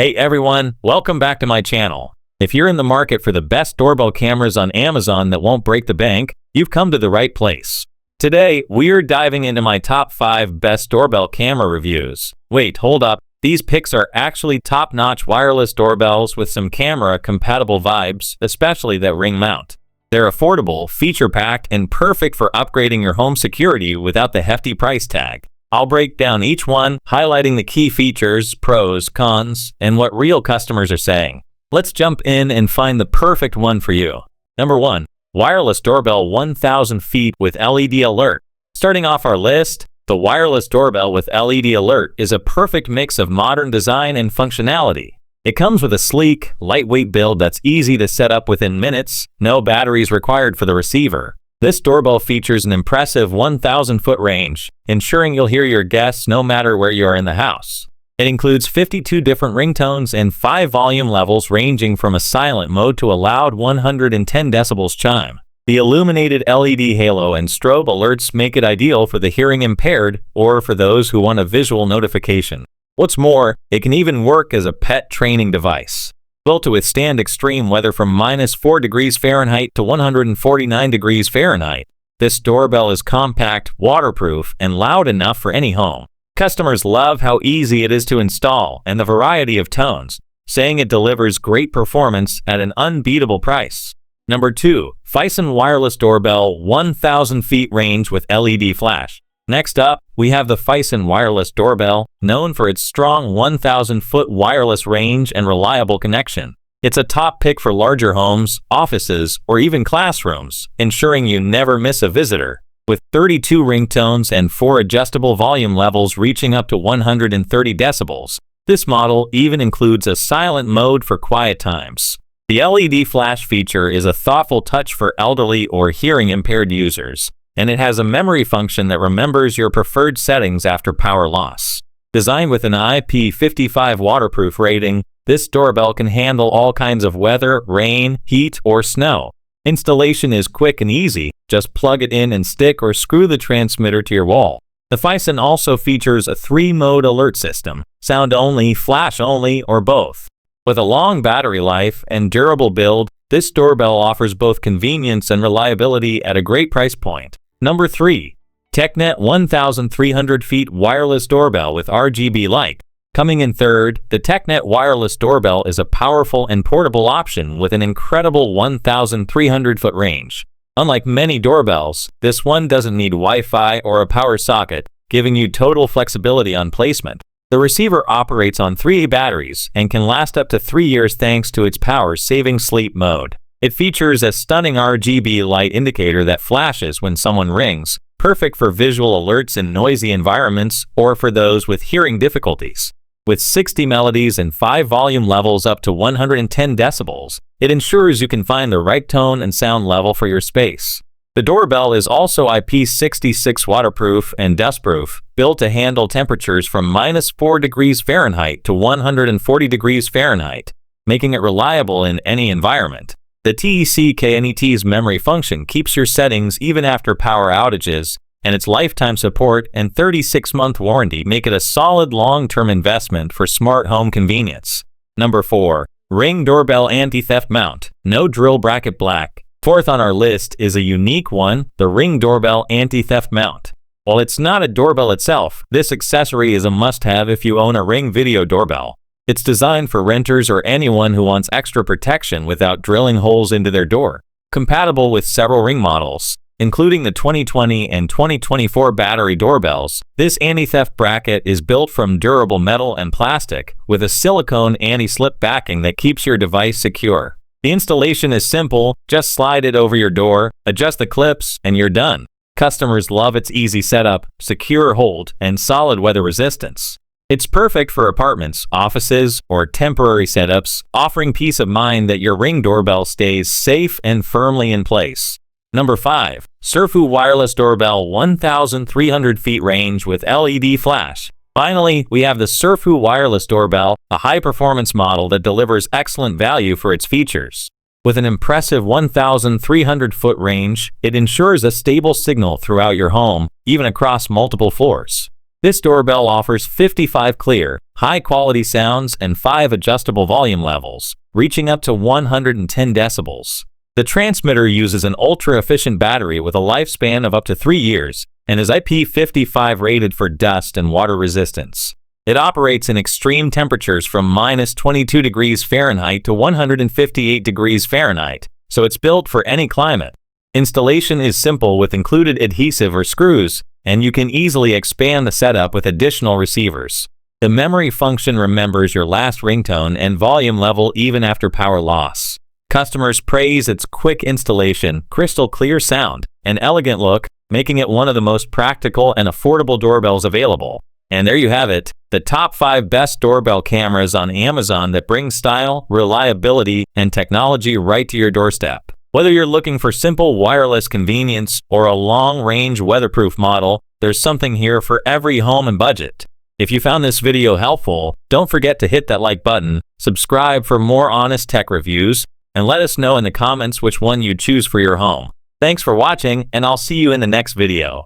Hey everyone, welcome back to my channel. If you're in the market for the best doorbell cameras on Amazon that won't break the bank, you've come to the right place. Today, we're diving into my top 5 best doorbell camera reviews. Wait, hold up. These picks are actually top-notch wireless doorbells with some camera-compatible vibes, especially that ring mount. They're affordable, feature-packed, and perfect for upgrading your home security without the hefty price tag. I'll break down each one, highlighting the key features, pros, cons, and what real customers are saying. Let's jump in and find the perfect one for you. Number 1. Wireless Doorbell 1000 feet with LED Alert. Starting off our list, the wireless doorbell with LED Alert is a perfect mix of modern design and functionality. It comes with a sleek, lightweight build that's easy to set up within minutes, no batteries required for the receiver. This doorbell features an impressive 1,000-foot range, ensuring you'll hear your guests no matter where you are in the house. It includes 52 different ringtones and 5 volume levels ranging from a silent mode to a loud 110 decibels chime. The illuminated LED halo and strobe alerts make it ideal for the hearing impaired or for those who want a visual notification. What's more, it can even work as a pet training device. Built to withstand extreme weather from -4 degrees Fahrenheit to 149 degrees Fahrenheit, this doorbell is compact, waterproof, and loud enough for any home. Customers love how easy it is to install and the variety of tones, saying it delivers great performance at an unbeatable price. Number 2. PHYSEN Wireless Doorbell 1000 feet range with LED flash. Next up, we have the PHYSEN Wireless Doorbell, known for its strong 1,000-foot wireless range and reliable connection. It's a top pick for larger homes, offices, or even classrooms, ensuring you never miss a visitor. With 32 ringtones and 4 adjustable volume levels reaching up to 130 decibels, this model even includes a silent mode for quiet times. The LED flash feature is a thoughtful touch for elderly or hearing-impaired users, and it has a memory function that remembers your preferred settings after power loss. Designed with an IP55 waterproof rating, this doorbell can handle all kinds of weather, rain, heat, or snow. Installation is quick and easy, just plug it in and stick or screw the transmitter to your wall. The PHYSEN also features a 3-mode alert system, sound only, flash only, or both. With a long battery life and durable build, this doorbell offers both convenience and reliability at a great price point. Number 3. TECKNET 1300 feet wireless doorbell with RGB light. Coming in third, the TECKNET wireless doorbell is a powerful and portable option with an incredible 1,300-foot range. Unlike many doorbells, this one doesn't need Wi-Fi or a power socket, giving you total flexibility on placement. The receiver operates on 3 batteries and can last up to 3 years thanks to its power-saving sleep mode. It features a stunning RGB light indicator that flashes when someone rings, perfect for visual alerts in noisy environments or for those with hearing difficulties. With 60 melodies and 5 volume levels up to 110 decibels, it ensures you can find the right tone and sound level for your space. The doorbell is also IP66 waterproof and dustproof, built to handle temperatures from -4 degrees Fahrenheit to 140 degrees Fahrenheit, making it reliable in any environment. The TECKNET's memory function keeps your settings even after power outages, and its lifetime support and 36-month warranty make it a solid long-term investment for smart home convenience. Number 4. Ring Doorbell Anti-Theft Mount, No Drill Bracket Black. Fourth on our list is a unique one, the Ring Doorbell Anti-Theft Mount. While it's not a doorbell itself, this accessory is a must-have if you own a Ring video doorbell. It's designed for renters or anyone who wants extra protection without drilling holes into their door. Compatible with several Ring models, including the 2020 and 2024 battery doorbells, this anti-theft bracket is built from durable metal and plastic with a silicone anti-slip backing that keeps your device secure. The installation is simple, just slide it over your door, adjust the clips, and you're done. Customers love its easy setup, secure hold, and solid weather resistance. It's perfect for apartments, offices, or temporary setups, offering peace of mind that your Ring doorbell stays safe and firmly in place. Number 5. SURFOU Wireless Doorbell 1300 feet range with LED flash. Finally, we have the SURFOU Wireless Doorbell, a high-performance model that delivers excellent value for its features. With an impressive 1,300-foot range, it ensures a stable signal throughout your home, even across multiple floors. This doorbell offers 55 clear, high-quality sounds and 5 adjustable volume levels, reaching up to 110 decibels. The transmitter uses an ultra-efficient battery with a lifespan of up to 3 years and is IP55 rated for dust and water resistance. It operates in extreme temperatures from -22 degrees Fahrenheit to 158 degrees Fahrenheit, so it's built for any climate. Installation is simple with included adhesive or screws, and you can easily expand the setup with additional receivers. The memory function remembers your last ringtone and volume level even after power loss. Customers praise its quick installation, crystal clear sound, and elegant look, making it one of the most practical and affordable doorbells available. And there you have it, the top 5 best doorbell cameras on Amazon that bring style, reliability, and technology right to your doorstep. Whether you're looking for simple wireless convenience or a long-range weatherproof model, there's something here for every home and budget. If you found this video helpful, don't forget to hit that like button, subscribe for more honest tech reviews, and let us know in the comments which one you'd choose for your home. Thanks for watching, and I'll see you in the next video.